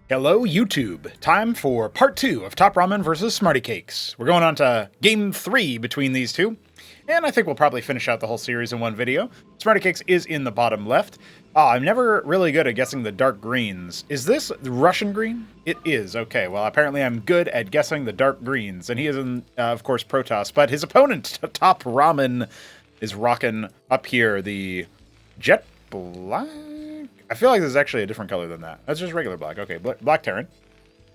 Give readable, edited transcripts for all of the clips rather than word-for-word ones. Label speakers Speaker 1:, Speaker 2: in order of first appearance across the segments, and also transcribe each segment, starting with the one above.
Speaker 1: Hello, YouTube. Time for part 2 of TopRamen versus SmrtyCakes. We're going on to game 3 between these two, and I think we'll probably finish out the whole series in one video. SmrtyCakes is in the bottom left. I'm never really good at guessing the dark greens. Is this Russian green? It is. Okay, well, apparently I'm good at guessing the dark greens, and he is in, of course, Protoss, but his opponent, TopRamen, is rocking up here the jet black? I feel like this is actually a different color than that. That's just regular black. Okay, Black Terran.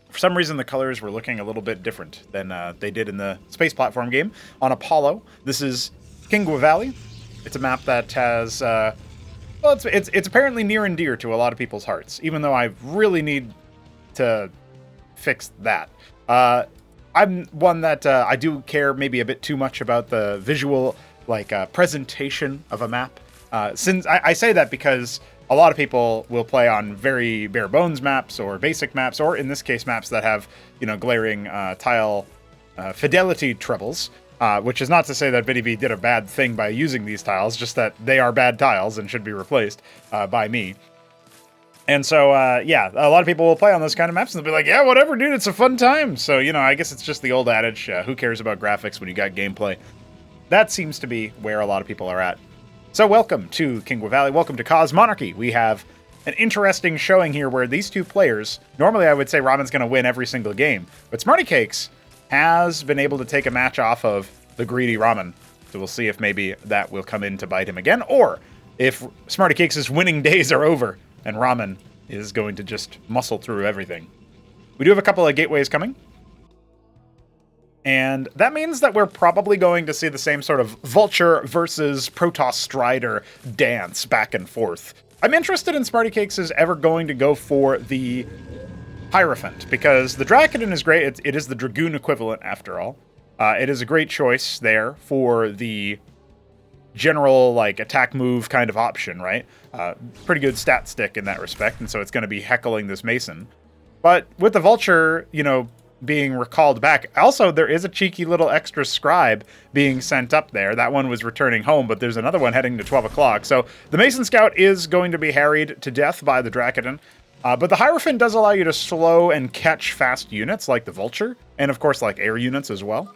Speaker 1: For some reason, the colors were looking a little bit different than they did in the space platform game on Apollo. This is Quinngua Valley. It's a map that has, well, it's apparently near and dear to a lot of people's hearts, even though I really need to fix that. I'm one that I do care maybe a bit too much about the visual, presentation of a map. Since I say that because a lot of people will play on very bare bones maps or basic maps, or in this case, maps that have, glaring tile fidelity troubles, which is not to say that ViddyV did a bad thing by using these tiles, just that they are bad tiles and should be replaced by me. And so, yeah, a lot of people will play on those kind of maps and they'll be like, yeah, whatever, dude, it's a fun time. So, I guess it's just the old adage, who cares about graphics when you got gameplay? That seems to be where a lot of people are at. So welcome to Quinngua Valley, welcome to Cosmonarchy. We have an interesting showing here where these two players, normally I would say Ramen's going to win every single game, but SmrtyCakes has been able to take a match off of the greedy Ramen. So we'll see if maybe that will come in to bite him again, or if SmrtyCakes' winning days are over and Ramen is going to just muscle through everything. We do have a couple of gateways coming. And that means that we're probably going to see the same sort of Vulture versus Protoss Strider dance back and forth. I'm interested in SmrtyCakes is ever going to go for the Hierophant, because the Dracodon is great. It is the Dragoon equivalent, after all. It is a great choice there for the general, attack move kind of option, right? Pretty good stat stick in that respect, and so it's going to be heckling this Mason. But with the Vulture, being recalled back. Also, there is a cheeky little extra scribe being sent up there. That one was returning home, but there's another one heading to 12 o'clock. So the Mason Scout is going to be harried to death by the Dracodon. But the Hierophant does allow you to slow and catch fast units like the Vulture, and of course air units as well.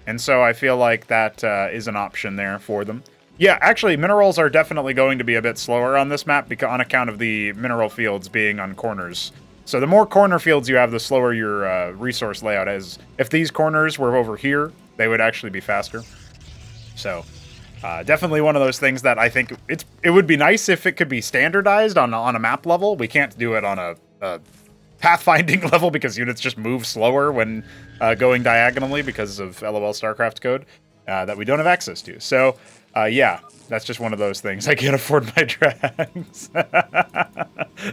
Speaker 1: And so I feel like that is an option there for them. Yeah, actually, minerals are definitely going to be a bit slower on this map on account of the mineral fields being on corners. So the more corner fields you have, the slower your resource layout is. If these corners were over here, they would actually be faster. So definitely one of those things that I think it would be nice if it could be standardized on a map level. We can't do it on a pathfinding level because units just move slower when going diagonally because of LOL Starcraft code that we don't have access to. So yeah, that's just one of those things. I can't afford my drags.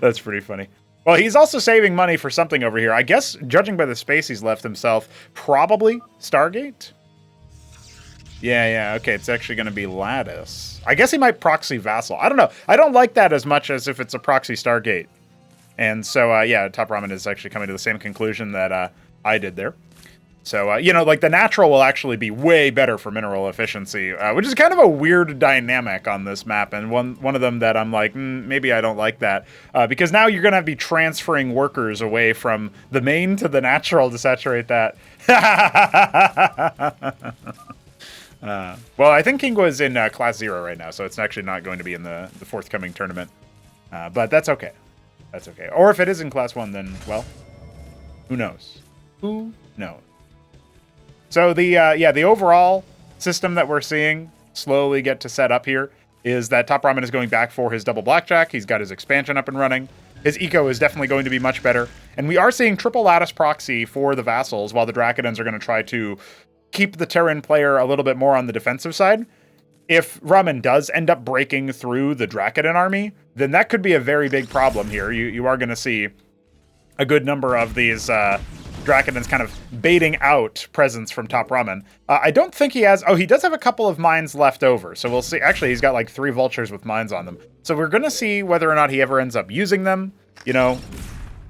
Speaker 1: That's pretty funny. Well, he's also saving money for something over here. I guess, judging by the space he's left himself, probably Stargate? Yeah, okay, it's actually going to be Lattice. I guess he might proxy Vassal. I don't know. I don't like that as much as if it's a proxy Stargate. And so, yeah, TopRamen is actually coming to the same conclusion that I did there. So, the natural will actually be way better for mineral efficiency, which is kind of a weird dynamic on this map, and one of them that I'm like, maybe I don't like that, because now you're going to be transferring workers away from the main to the natural to saturate that. Well, I think Quinngua is in Class 0 right now, so it's actually not going to be in the forthcoming tournament, but that's okay. That's okay. Or if it is in Class 1, then, well, who knows? Who knows? So the overall system that we're seeing slowly get to set up here is that TopRamen is going back for his double blackjack. He's got his expansion up and running. His eco is definitely going to be much better. And we are seeing triple lattice proxy for the vassals, while the Dracodons are going to try to keep the Terran player a little bit more on the defensive side. If Ramen does end up breaking through the Dracodon army, then that could be a very big problem here. You are going to see a good number of these Dracodon's kind of baiting out presence from TopRamen. I don't think he has... Oh, he does have a couple of mines left over, so we'll see. Actually, he's got 3 vultures with mines on them. So we're going to see whether or not he ever ends up using them,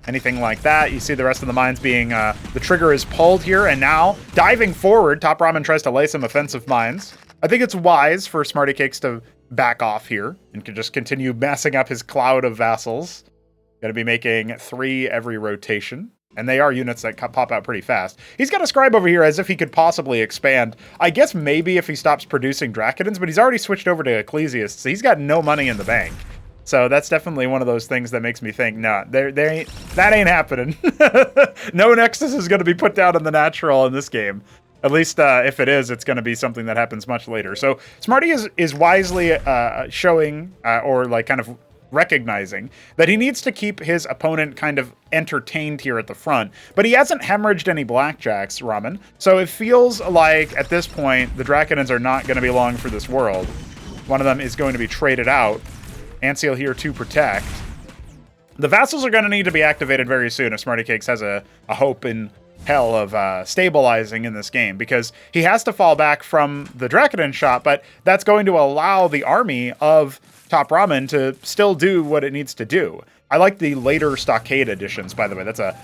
Speaker 1: anything like that. You see the rest of the mines being... the trigger is pulled here, and now, diving forward, TopRamen tries to lay some offensive mines. I think it's wise for SmrtyCakes to back off here and can just continue massing up his cloud of vassals. Going to be making 3 every rotation. And they are units that pop out pretty fast. He's got a scribe over here as if he could possibly expand. I guess maybe if he stops producing Dracodons, but he's already switched over to Ecclesiasts, so he's got no money in the bank. So that's definitely one of those things that makes me think, no, that ain't happening. No Nexus is going to be put down in the natural in this game. At least if it is, it's going to be something that happens much later. So Smarty is wisely showing or like kind of recognizing that he needs to keep his opponent kind of entertained here at the front, but he hasn't hemorrhaged any blackjacks, Ramen. So it feels like at this point, the Dracodons are not going to be long for this world. One of them is going to be traded out. Anseal here to protect. The vassals are going to need to be activated very soon if SmrtyCakes has a hope in hell of stabilizing in this game, because he has to fall back from the Dracodon shot, but that's going to allow the army of TopRamen to still do what it needs to do. I like the later Stockade additions, by the way. That's a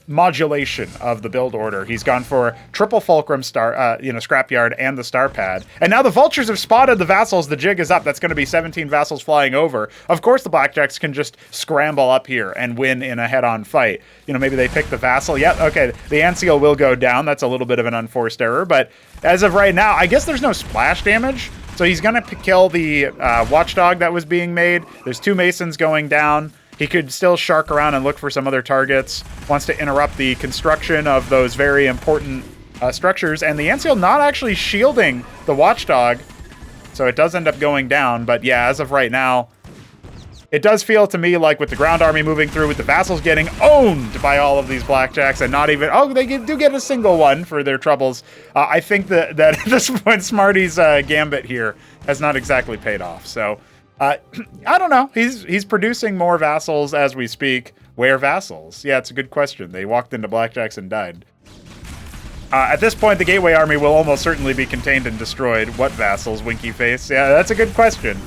Speaker 1: modulation of the build order. He's gone for triple Fulcrum Scrapyard and the Star Pad. And now the Vultures have spotted the vassals. The jig is up. That's going to be 17 vassals flying over. Of course, the Blackjacks can just scramble up here and win in a head-on fight. You know, maybe they pick the vassal. Yep, okay, the Anseal will go down. That's a little bit of an unforced error. But as of right now, I guess there's no splash damage. So he's going to kill the Watchdog that was being made. There's 2 Masons going down. He could still shark around and look for some other targets. Wants to interrupt the construction of those very important structures. And the Anseal not actually shielding the Watchdog. So it does end up going down. But yeah, as of right now, it does feel to me like with the ground army moving through, with the vassals getting owned by all of these blackjacks and not even... Oh, they do get a single one for their troubles. I think that at this point, Smarty's gambit here has not exactly paid off. So... I don't know. He's producing more vassals as we speak. Where vassals? Yeah, it's a good question. They walked into blackjacks and died. At this point, the Gateway Army will almost certainly be contained and destroyed. What vassals, Winky Face? Yeah, that's a good question.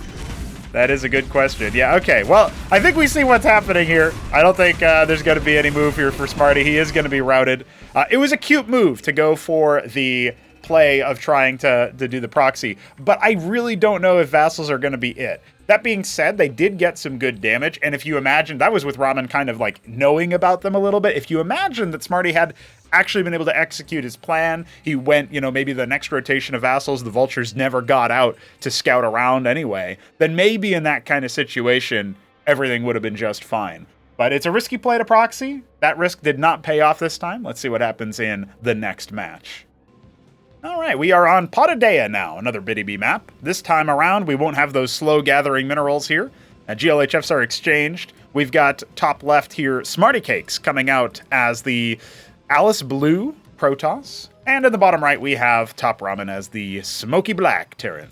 Speaker 1: That is a good question. Yeah, okay. Well, I think we see what's happening here. I don't think there's going to be any move here for Smarty. He is going to be routed. It was a cute move to go for the play of trying to do the proxy, but I really don't know if vassals are going to be it. That being said, they did get some good damage, and if you imagine, that was with Ramen kind of like knowing about them a little bit. If you imagine that Smarty had actually been able to execute his plan, he went, you know, maybe the next rotation of vassals, the Vultures never got out to scout around anyway, then maybe in that kind of situation, everything would have been just fine. But it's a risky play to proxy. That risk did not pay off this time. Let's see what happens in the next match. All right, we are on Potidaea now, another Biddy map. This time around, we won't have those slow gathering minerals here. GLHFs are exchanged. We've got top left here, SmrtyCakes coming out as the Alice Blue Protoss. And in the bottom right, we have TopRamen as the Smoky Black Terran.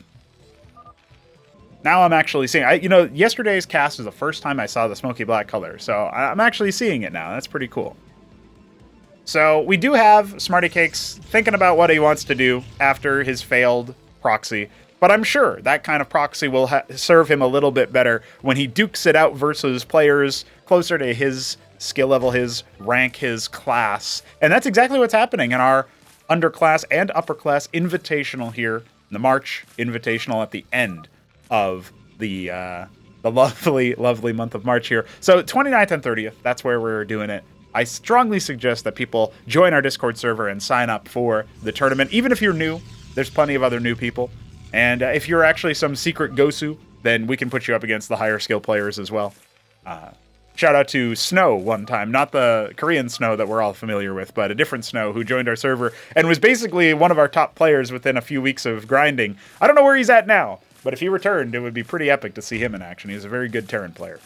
Speaker 1: Now I'm actually seeing, yesterday's cast was the first time I saw the Smoky Black color, so I'm actually seeing it now. That's pretty cool. So we do have SmrtyCakes thinking about what he wants to do after his failed proxy, but I'm sure that kind of proxy will serve him a little bit better when he dukes it out versus players closer to his skill level, his rank, his class. And that's exactly what's happening in our underclass and upperclass invitational here, the March invitational at the end of the lovely, lovely month of March here. So 29th and 30th, that's where we're doing it. I strongly suggest that people join our Discord server and sign up for the tournament. Even if you're new, there's plenty of other new people. And if you're actually some secret Gosu, then we can put you up against the higher skill players as well. Shout out to Snow one time, not the Korean Snow that we're all familiar with, but a different Snow who joined our server and was basically one of our top players within a few weeks of grinding. I don't know where he's at now, but if he returned, it would be pretty epic to see him in action. He's a very good Terran player.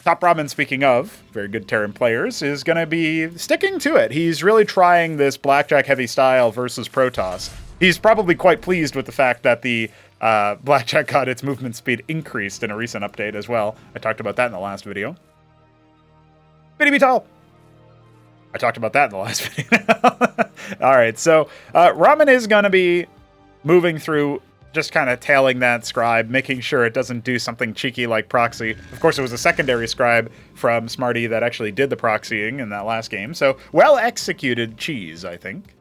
Speaker 1: TopRamen, speaking of very good Terran players, is going to be sticking to it. He's really trying this Blackjack heavy style versus Protoss. He's probably quite pleased with the fact that the Blackjack got its movement speed increased in a recent update as well. I talked about that in the last video. Biddy be tall. I talked about that in the last video. All right, so Ramen is going to be moving through, just kind of tailing that scribe, making sure it doesn't do something cheeky like proxy. Of course, it was a secondary scribe from Smarty that actually did the proxying in that last game. So, well-executed cheese, I think.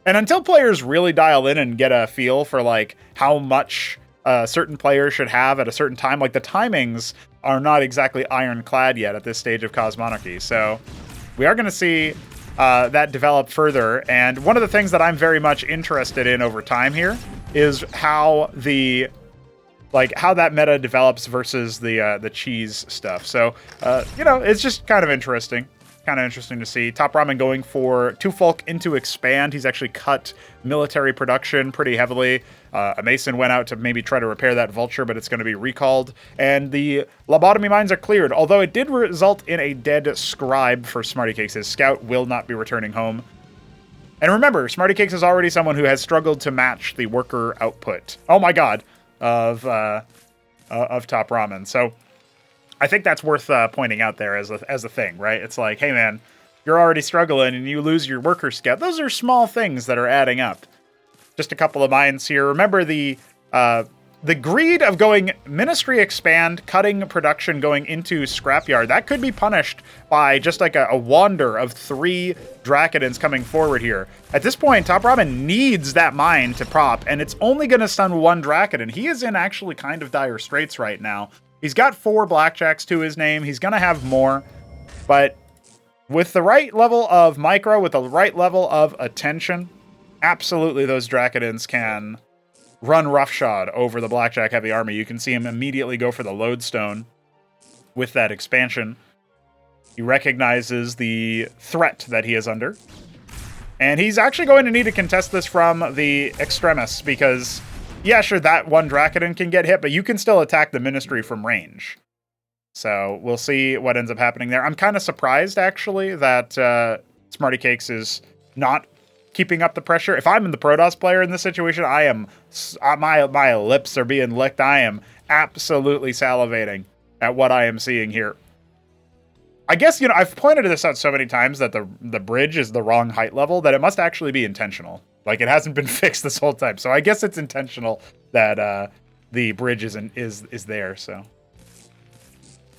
Speaker 1: And until players really dial in and get a feel for, like, how much a certain player should have at a certain time, like, the timings are not exactly ironclad yet at this stage of Cosmonarchy. So we are going to see that develop further. And one of the things that I'm very much interested in over time here is how how that meta develops versus the cheese stuff. So, it's just kind of interesting. Kind of interesting to see. TopRamen going for 2 folk into expand. He's actually cut military production pretty heavily. A Mason went out to maybe try to repair that vulture, but it's going to be recalled. And the lobotomy mines are cleared, although it did result in a dead scribe for SmrtyCakes. His scout will not be returning home. And remember, SmrtyCakes is already someone who has struggled to match the worker output. Oh my god, of TopRamen. So I think that's worth pointing out there as a thing, right? It's like, hey man, you're already struggling and you lose your worker scout. Those are small things that are adding up. Just a couple of mines here. Remember the greed of going ministry expand, cutting production, going into scrapyard. That could be punished by just like a wander of 3 Dracodons coming forward here. At this point, TopRamen needs that mine to prop, and it's only going to stun 1 Dracodon. He is in actually kind of dire straits right now. He's got 4 blackjacks to his name. He's going to have more, but with the right level of micro, with the right level of attention, absolutely those Dracodons can run roughshod over the blackjack heavy army. You can see him immediately go for the lodestone with that expansion. He recognizes the threat that he is under. And he's actually going to need to contest this from the extremis because, yeah, sure, that 1 Dracodon can get hit, but you can still attack the ministry from range. So we'll see what ends up happening there. I'm kind of surprised, actually, that SmrtyCakes is not keeping up the pressure. If I'm the Protoss player in this situation, I am my lips are being licked. I am absolutely salivating at what I am seeing here. I guess, I've pointed this out so many times that the bridge is the wrong height level that it must actually be intentional. Like, it hasn't been fixed this whole time. So I guess it's intentional that the bridge is there. So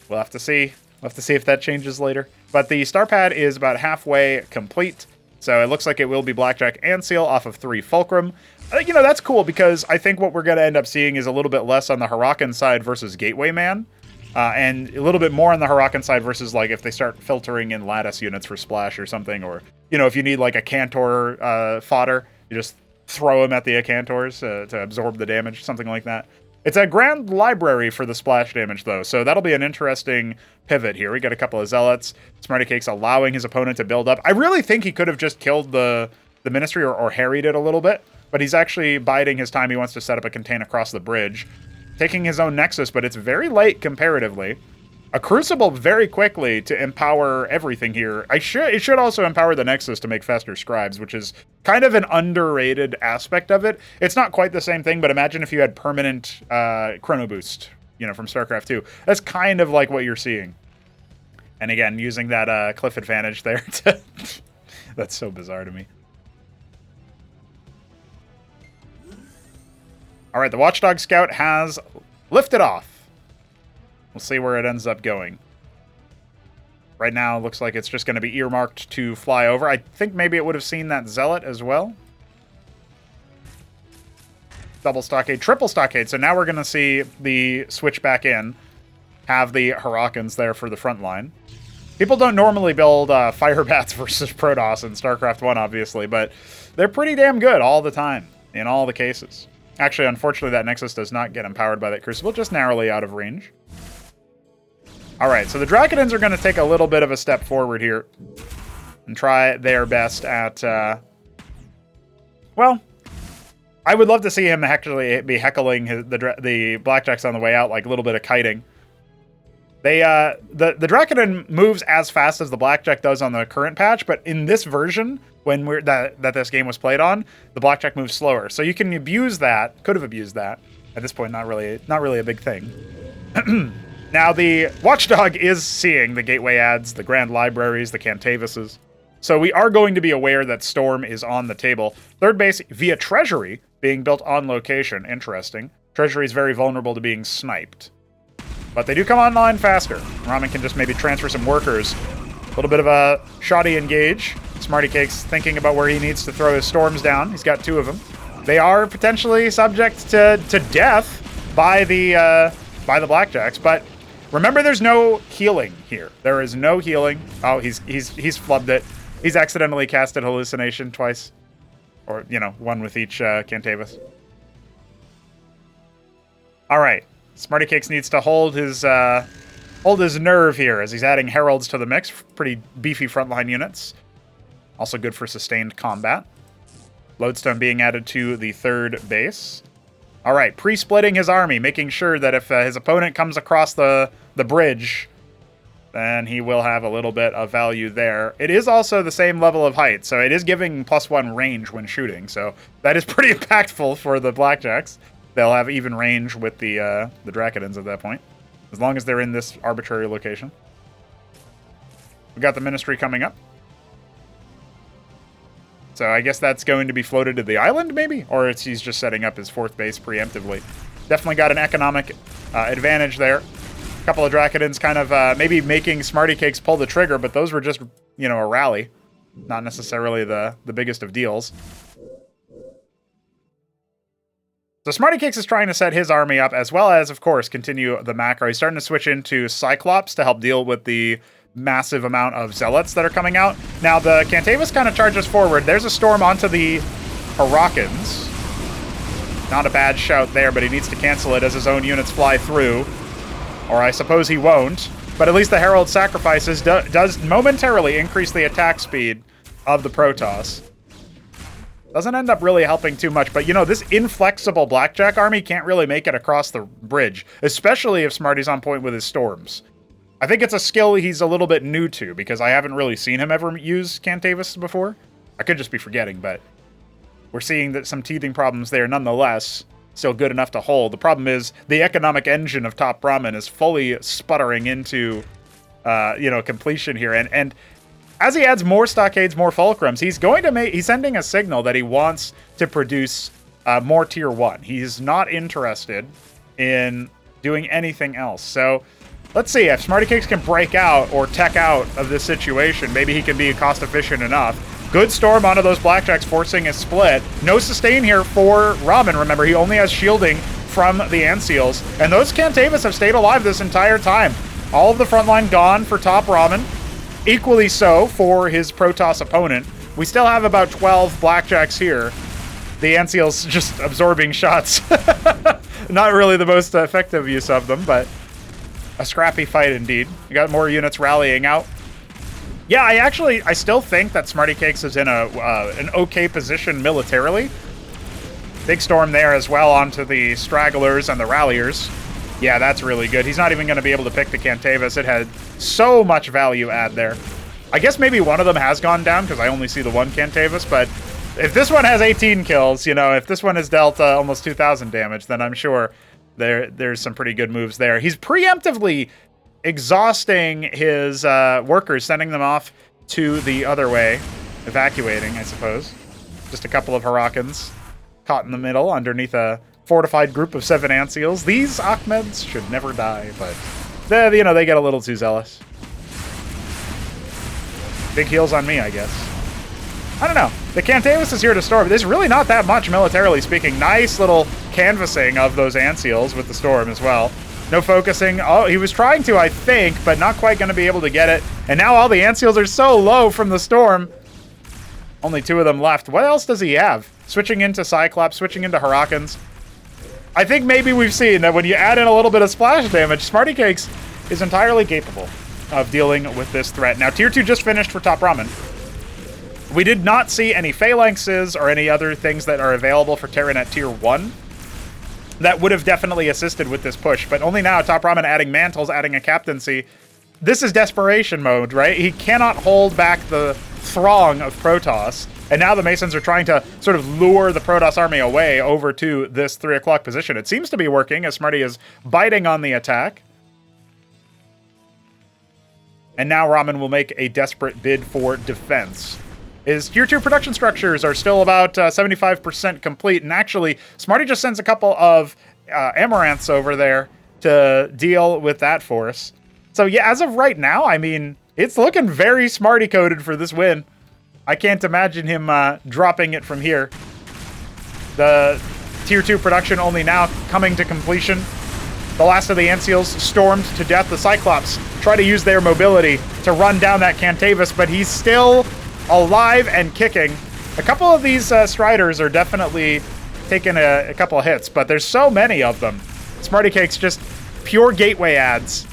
Speaker 1: we'll have to see. We'll have to see if that changes later. But the star pad is about halfway complete. So it looks like it will be Blackjack and Seal off of 3 Fulcrum. That's cool because I think what we're going to end up seeing is a little bit less on the Hurakan side versus Gateway Man. And a little bit more on the Hurakan side versus, like, if they start filtering in Lattice units for Splash or something. Or, if you need, like, a Cantor fodder, you just throw them at the Cantors to absorb the damage, something like that. It's a grand library for the splash damage, though, so that'll be an interesting pivot here. We got a couple of Zealots. SmrtyCakes allowing his opponent to build up. I really think he could have just killed the Ministry or harried it a little bit, but he's actually biding his time. He wants to set up a contain across the bridge, taking his own Nexus, but it's very late comparatively. A Crucible very quickly to empower everything here. It should also empower the Nexus to make faster scribes, which is kind of an underrated aspect of it. It's not quite the same thing, but imagine if you had permanent Chrono Boost, from StarCraft 2. That's kind of like what you're seeing. And again, using that cliff advantage there. That's so bizarre to me. All right, the Watchdog Scout has lifted off. We'll see where it ends up going. Right now, it looks like it's just going to be earmarked to fly over. I think maybe it would have seen that Zealot as well. Double stockade, triple stockade. So now we're going to see the switch back in. Have the Hurakans there for the front line. People don't normally build Fire Bats versus Protoss in StarCraft 1, obviously, but they're pretty damn good all the time, in all the cases. Actually, unfortunately, that Nexus does not get empowered by that Crucible, just narrowly out of range. Alright, so the Dracodons are going to take a little bit of a step forward here and try their best at, well, I would love to see him actually be heckling the Blackjacks on the way out, like a little bit of kiting. The Dracodon moves as fast as the Blackjack does on the current patch, but in this version, when that this game was played on, the Blackjack moves slower. So you can abuse that, could have abused that. At this point, not really a big thing. Now, the Watchdog is seeing the Gateway ads, the Grand Libraries, the Cantavises. So we are going to be aware that Storm is on the table. Third base via Treasury being built on location. Interesting. Treasury is very vulnerable to being sniped. But they do come online faster. Ramen can just maybe transfer some workers. A little bit of a shoddy engage. SmrtyCakes thinking about where he needs to throw his storms down. He's got 2 of them. They are potentially subject to death by the Blackjacks, but Remember, there's no healing here. There is no healing. Oh, he's flubbed it. He's accidentally casted Hallucination twice. Or, you know, one with each Cantavus. All right. SmrtyCakes needs to hold his nerve here as he's adding Heralds to the mix. Pretty beefy frontline units. Also good for sustained combat. Lodestone being added to the third base. All right, pre-splitting his army, making sure that if his opponent comes across the bridge, then he will have a little bit of value there. It is also the same level of height, so it is giving +1 range when shooting. So that is pretty impactful for the Blackjacks. They'll have even range with the Dracodons at that point, as long as they're in this arbitrary location. We got the Ministry coming up. So I guess that's going to be floated to the island, maybe? Or he's just setting up his fourth base preemptively. Definitely got an economic advantage there. A couple of Dracodons kind of maybe making SmrtyCakes pull the trigger, but those were just, you know, a rally. Not necessarily the biggest of deals. So SmrtyCakes is trying to set his army up, as well as, of course, continue the macro. He's starting to switch into Cyclops to help deal with the massive amount of Zealots that are coming out. Now, the Cantavus kind of charges forward. There's a storm onto the Hurricanes. Not a bad shout there, but he needs to cancel it as his own units fly through. Or I suppose he won't. But at least the Herald Sacrifices does momentarily increase the attack speed of the Protoss. Doesn't end up really helping too much, but you know, this inflexible Blackjack army can't really make it across the bridge, especially if Smarty's on point with his storms. I think it's a skill he's a little bit new to, because I haven't really seen him ever use Cantavus before. I could just be forgetting, but we're seeing that some teething problems there nonetheless. Still good enough to hold. The problem is the economic engine of TopRamen is fully sputtering into, completion here, and as he adds more stockades, more fulcrums, he's sending a signal that he wants to produce more tier 1. He's not interested in doing anything else. So let's see if SmrtyCakes can break out or tech out of this situation. Maybe he can be cost efficient enough. Good storm onto those Blackjacks, forcing a split. No sustain here for Ramen. Remember, he only has shielding from the Anseals. And those Cantavus have stayed alive this entire time. All of the front line gone for TopRamen. Equally so for his Protoss opponent. We still have about 12 Blackjacks here. The Anseals just absorbing shots. Not really the most effective use of them, but a scrappy fight indeed. You got more units rallying out. Yeah, I still think that SmrtyCakes is in an okay position militarily. Big storm there as well onto the stragglers and the ralliers. Yeah, that's really good. He's not even going to be able to pick the Cantavus. It had so much value add there. I guess maybe one of them has gone down because I only see the one Cantavus, but if this one has 18 kills, you know, if this one has dealt almost 2,000 damage, then I'm sure there's some pretty good moves there. He's preemptively exhausting his workers, sending them off to the other way, evacuating, I suppose. Just a couple of Hurricanes caught in the middle underneath a fortified group of 7 Anseals. These Ahmeds should never die, but they get a little too zealous. Big heals on me, I guess. I don't know. The Cantavus is here to storm. There's really not that much, militarily speaking. Nice little canvassing of those Anseals with the storm as well. No focusing. Oh, he was trying to, I think, but not quite going to be able to get it. And now all the Anseals are so low from the storm. Only 2 of them left. What else does he have? Switching into Cyclops, switching into Hurricanes. I think maybe we've seen that when you add in a little bit of splash damage, SmrtyCakes is entirely capable of dealing with this threat. Now, Tier 2 just finished for TopRamen. We did not see any phalanxes or any other things that are available for Terran at Tier 1. That would have definitely assisted with this push, but only now TopRamen adding mantles, adding a captaincy. This is desperation mode, right? He cannot hold back the throng of Protoss, and now the Masons are trying to sort of lure the Protoss army away over to this 3 o'clock position. It seems to be working, as Smarty is biting on the attack. And now Ramen will make a desperate bid for defense. His Tier 2 production structures are still about 75% complete, and actually, Smarty just sends a couple of Amaranths over there to deal with that force. So yeah, as of right now, I mean, it's looking very Smarty-coded for this win. I can't imagine him dropping it from here. The Tier 2 production only now coming to completion. The last of the Ant Seals stormed to death. The Cyclops try to use their mobility to run down that Cantavis, but he's still alive and kicking. A couple of these Striders are definitely taking a couple of hits, but there's so many of them. SmrtyCakes just pure gateway ads.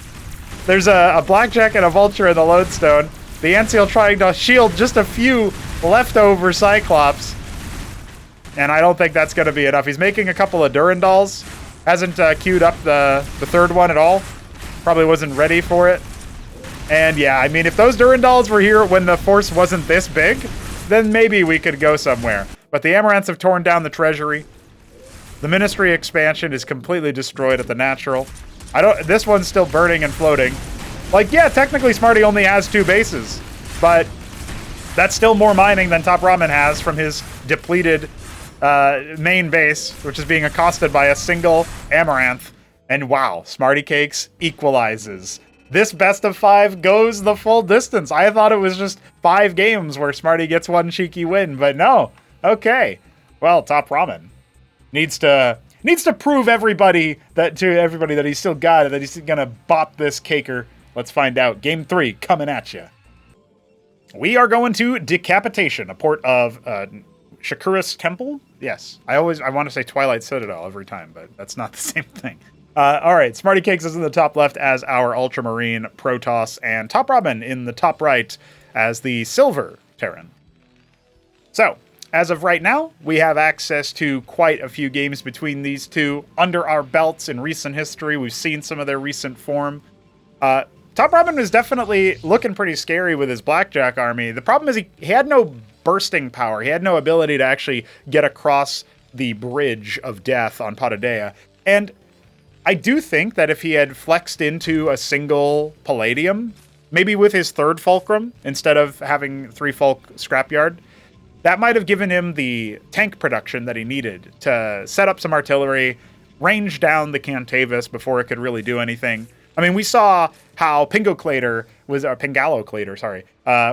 Speaker 1: There's a Blackjack and a Vulture in the Lodestone. The Ant Seal trying to shield just a few leftover Cyclops. And I don't think that's going to be enough. He's making a couple of Durandals. Hasn't queued up the third one at all. Probably wasn't ready for it. And yeah, I mean, if those Durandals were here when the force wasn't this big, then maybe we could go somewhere. But the Amaranths have torn down the treasury. The Ministry expansion is completely destroyed at the natural. This one's still burning and floating. Like, yeah, technically Smarty only has 2 bases, but that's still more mining than TopRamen has from his depleted main base, which is being accosted by a single Amaranth. And wow, SmrtyCakes equalizes. This best of 5 goes the full distance. I thought it was just 5 games where Smarty gets one cheeky win, but no. Okay. Well, TopRamen needs to prove to everybody that he's still got it, that he's gonna bop this caker. Let's find out. Game 3 coming at you. We are going to Decapitation, a port of Shakura's Temple? Yes. I want to say Twilight Citadel every time, but that's not the same thing. All right, SmrtyCakes is in the top left as our Ultramarine Protoss, and TopRamen in the top right as the Silver Terran. So, as of right now, we have access to quite a few games between these two under our belts in recent history. We've seen some of their recent form. TopRamen is definitely looking pretty scary with his Blackjack army. The problem is he had no bursting power. He had no ability to actually get across the bridge of death on Potidaea. And I do think that if he had flexed into a single Palladium, maybe with his third Fulcrum, instead of having 3 Fulc Scrapyard, that might have given him the tank production that he needed to set up some artillery, range down the Cantavis before it could really do anything. I mean, we saw how Pingalloclator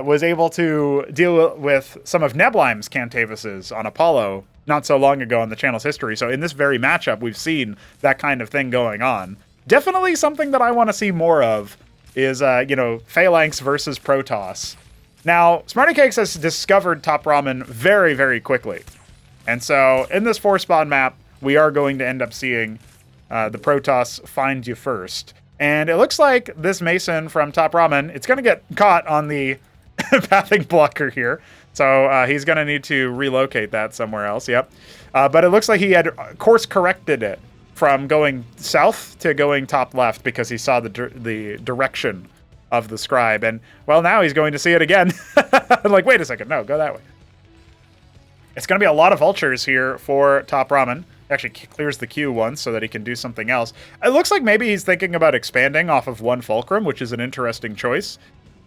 Speaker 1: was able to deal with some of Neblime's Cantavises on Apollo not so long ago in the channel's history. So in this very matchup, we've seen that kind of thing going on. Definitely something that I want to see more of is, Phalanx versus Protoss. Now, SmrtyCakes has discovered TopRamen very, very quickly. And so in this 4-spawn map, we are going to end up seeing the Protoss find you first. And it looks like this Mason from TopRamen, it's going to get caught on the pathing blocker here. So he's going to need to relocate that somewhere else. Yep. But it looks like he had course corrected it from going south to going top left because he saw the direction of the scribe. And, well, now he's going to see it again. Like, wait a second. No, go that way. It's going to be a lot of vultures here for TopRamen. Actually clears the queue once so that he can do something else. It looks like maybe he's thinking about expanding off of 1 Fulcrum, which is an interesting choice.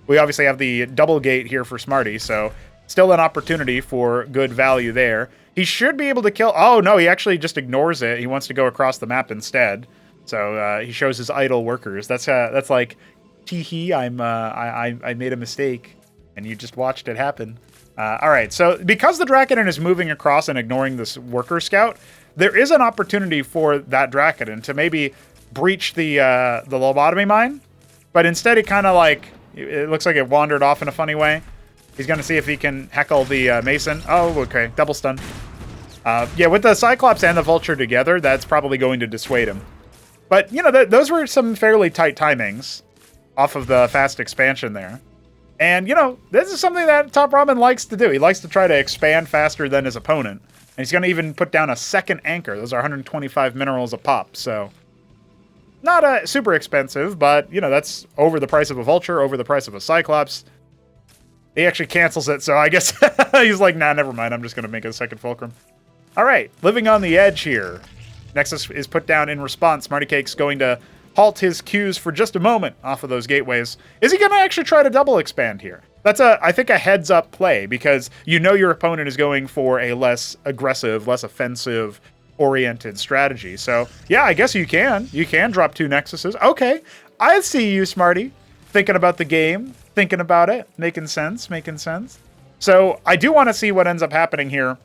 Speaker 1: We obviously have the double gate here for Smarty, so still an opportunity for good value there. He should be able to kill... Oh, no, he actually just ignores it. He wants to go across the map instead. So he shows his idle workers. That's like, tee-hee, I made a mistake, and you just watched it happen. All right, so because the Dracodon is moving across and ignoring this worker scout, there is an opportunity for that Dracodon to maybe breach the lobotomy mine, but instead it kind of like, it looks like it wandered off in a funny way. He's going to see if he can heckle the Mason. Oh, okay, double stun. Yeah, with the Cyclops and the Vulture together, that's probably going to dissuade him. But, those were some fairly tight timings off of the fast expansion there. And, this is something that TopRamen likes to do. He likes to try to expand faster than his opponent. And he's going to even put down a second anchor. Those are 125 minerals a pop, so not super expensive, but, that's over the price of a Vulture, over the price of a Cyclops. He actually cancels it, so I guess he's like, nah, never mind. I'm just going to make a second Fulcrum. All right, living on the edge here. Nexus is put down in response. SmrtyCakes going to halt his queues for just a moment off of those gateways. Is he going to actually try to double expand here? That's, I think, a heads-up play, because your opponent is going for a less aggressive, less offensive-oriented strategy. So, yeah, I guess you can. You can drop 2 Nexuses. Okay, I see you, Smarty. Thinking about the game, thinking about it, making sense. So, I do want to see what ends up happening here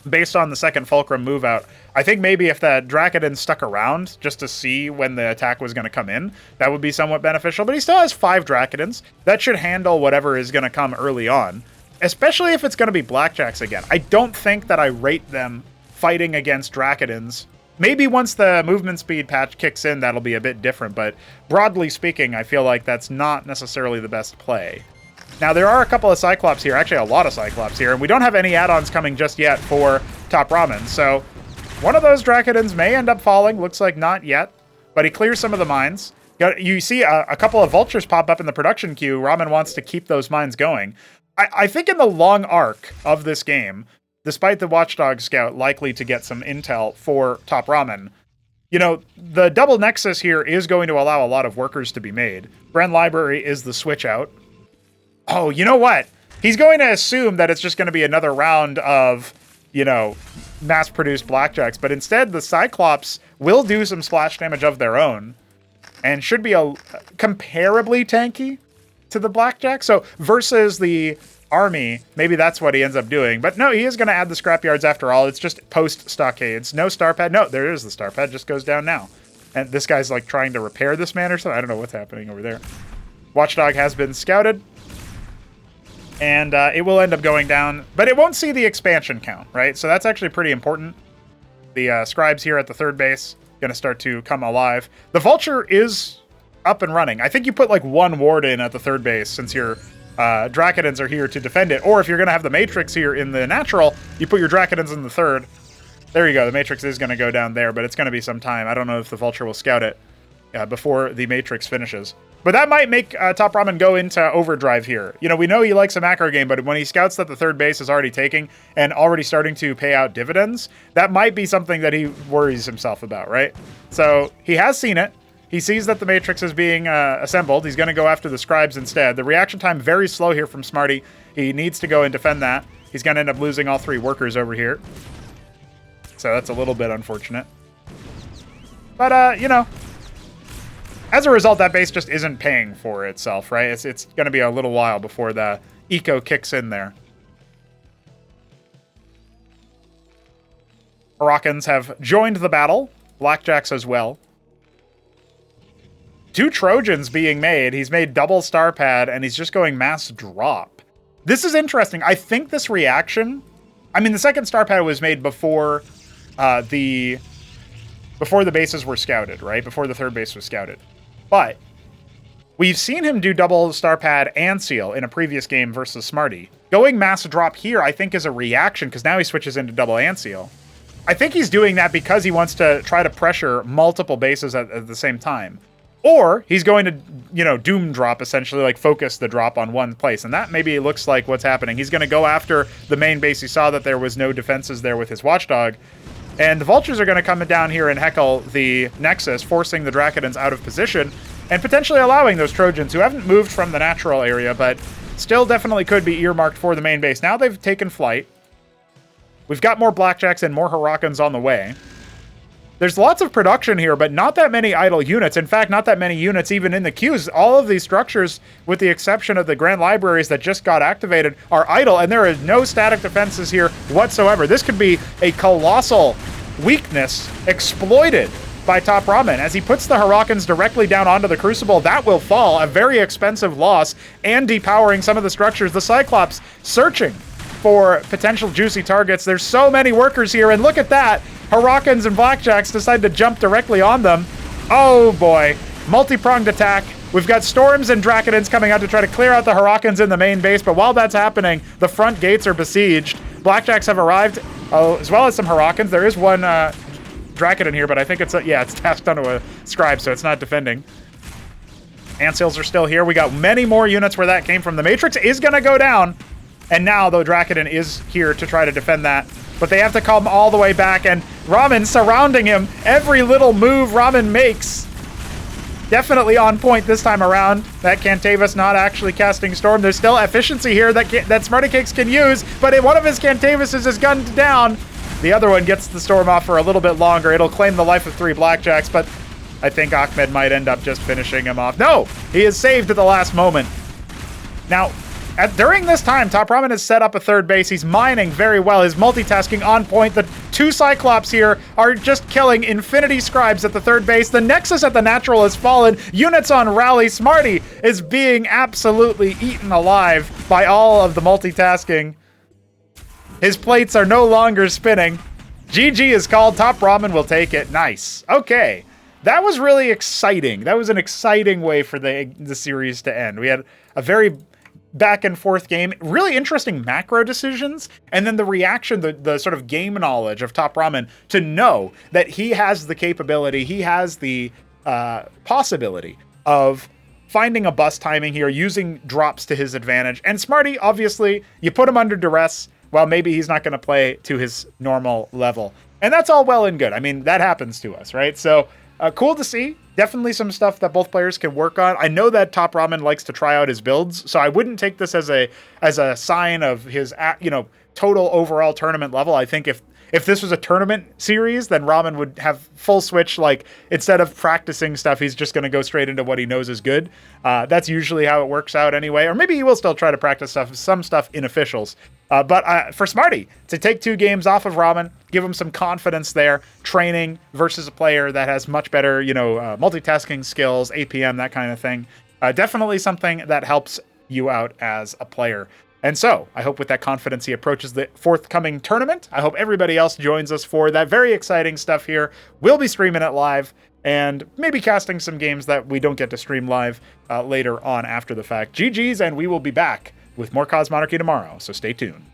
Speaker 1: based on the second Fulcrum move out. I think maybe if that Dracodon stuck around just to see when the attack was going to come in, that would be somewhat beneficial. But he still has 5 Dracodons. That should handle whatever is going to come early on, especially if it's going to be Blackjacks again. I don't think that I rate them fighting against Dracodons. Maybe once the movement speed patch kicks in, that'll be a bit different. But broadly speaking, I feel like that's not necessarily the best play. Now, there are a couple of Cyclops here, actually a lot of Cyclops here, and we don't have any add-ons coming just yet for TopRamen, so one of those Dracodons may end up falling, looks like not yet, but he clears some of the mines. You see a couple of Vultures pop up in the production queue. Ramen wants to keep those mines going. I think in the long arc of this game, despite the Watchdog Scout likely to get some intel for TopRamen, you know, the double Nexus here is going to allow a lot of workers to be made. Grand Library is the switch out. Oh, you know what? He's going to assume that it's just going to be another round of, you know, mass-produced Blackjacks, but instead the Cyclops will do some splash damage of their own and should be comparably tanky to the Blackjack. So versus the army, maybe that's what he ends up doing. But no, he is going to add the scrapyards after all. It's just post-stockades. No star pad. No, there is the star pad. Just goes down now. And this guy's like trying to repair this man or something. I don't know what's happening over there. Watchdog has been scouted. And it will end up going down, but it won't see the expansion count, right? So that's actually pretty important. The scribes here at the third base going to start to come alive. The Vulture is up and running. I think you put like 1 ward in at the third base since your Dracodons are here to defend it. Or if you're going to have the Matrix here in the natural, you put your Dracodons in the third. There you go. The Matrix is going to go down there, but it's going to be some time. I don't know if the Vulture will scout it before the Matrix finishes. But that might make TopRamen go into overdrive here. You know, we know he likes a macro game, but when he scouts that the third base is already taking and already starting to pay out dividends, that might be something that he worries himself about, right? So he has seen it. He sees that the Matrix is being assembled. He's going to go after the scribes instead. The reaction time very slow here from Smarty. He needs to go and defend that. He's going to end up losing all 3 workers over here. So that's a little bit unfortunate. But, you know, as a result, that base just isn't paying for itself, right? It's going to be a little while before the eco kicks in there. Hurricanes have joined the battle. Blackjacks as well. 2 Trojans being made. He's made double star pad, and he's just going mass drop. This is interesting. I think this reaction... I mean, the second star pad was made before the bases were scouted, right? Before the third base was scouted. But we've seen him do double star pad and seal in a previous game versus Smarty. Going mass drop here, I think, is a reaction, because now he switches into double and seal. I think he's doing that because he wants to try to pressure multiple bases at the same time. Or he's going to, you know, doom drop, essentially, like focus the drop on one place. And that maybe looks like what's happening. He's going to go after the main base. He saw that there was no defenses there with his Watchdog. And the Vultures are going to come down here and heckle the Nexus, forcing the Dracodons out of position, and potentially allowing those Trojans, who haven't moved from the natural area, but still definitely could be earmarked for the main base. Now they've taken flight. We've got more Blackjacks and more Hurricanes on the way. There's lots of production here, but not that many idle units. In fact, not that many units even in the queues. All of these structures, with the exception of the Grand Libraries that just got activated, are idle, and there is no static defenses here whatsoever. This could be a colossal weakness exploited by TopRamen. As he puts the Hurricanes directly down onto the Crucible, that will fall, a very expensive loss, and depowering some of the structures. The Cyclops searching for potential juicy targets. There's so many workers here, and look at that. Hurricanes and Blackjacks decide to jump directly on them. Oh boy, multi-pronged attack. We've got Storms and Dracodons coming out to try to clear out the Hurricanes in the main base, but while that's happening, the front gates are besieged. Blackjacks have arrived, as well as some Hurricanes. There is one Dracodon here, but I think it's tasked onto a scribe, so it's not defending. Antseals are still here. We got many more units where that came from. The Matrix is going to go down, and now, though, Dracodon is here to try to defend that. But they have to come all the way back, and Ramen surrounding him. Every little move Ramen makes, definitely on point this time around. That Cantavis not actually casting Storm. There's still efficiency here that SmrtyCakes can use, but one of his Cantavises is gunned down. The other one gets the Storm off for a little bit longer. It'll claim the life of 3 Blackjacks, but I think Ahmed might end up just finishing him off. No! He is saved at the last moment. Now, During this time, TopRamen has set up a third base. He's mining very well. His multitasking on point. The two Cyclops here are just killing Infinity Scribes at the third base. The Nexus at the natural has fallen. Units on rally. Smarty is being absolutely eaten alive by all of the multitasking. His plates are no longer spinning. GG is called. TopRamen will take it. Nice. Okay. That was really exciting. That was an exciting way for the series to end. We had a very back and forth game, really interesting macro decisions, and then the reaction, the sort of game knowledge of TopRamen to know that he has the capability, he has the possibility of finding a bus timing here, using drops to his advantage. And Smarty, obviously, you put him under duress, well, maybe he's not going to play to his normal level. And that's all well and good. I mean, that happens to us, right? So cool to see. Definitely some stuff that both players can work on. I know that TopRamen likes to try out his builds, so I wouldn't take this as a sign of his total overall tournament level. I think if this was a tournament series, then Ramen would have full switch. Like, instead of practicing stuff, he's just going to go straight into what he knows is good. That's usually how it works out anyway. Or maybe he will still try to practice some stuff in officials. But for Smarty, to take 2 games off of Ramen, give him some confidence there, training versus a player that has much better, multitasking skills, APM, that kind of thing. Definitely something that helps you out as a player. And so, I hope with that confidence he approaches the forthcoming tournament. I hope everybody else joins us for that very exciting stuff here. We'll be streaming it live and maybe casting some games that we don't get to stream live later on after the fact. GG's, and we will be back with more Cosmonarchy tomorrow, so stay tuned.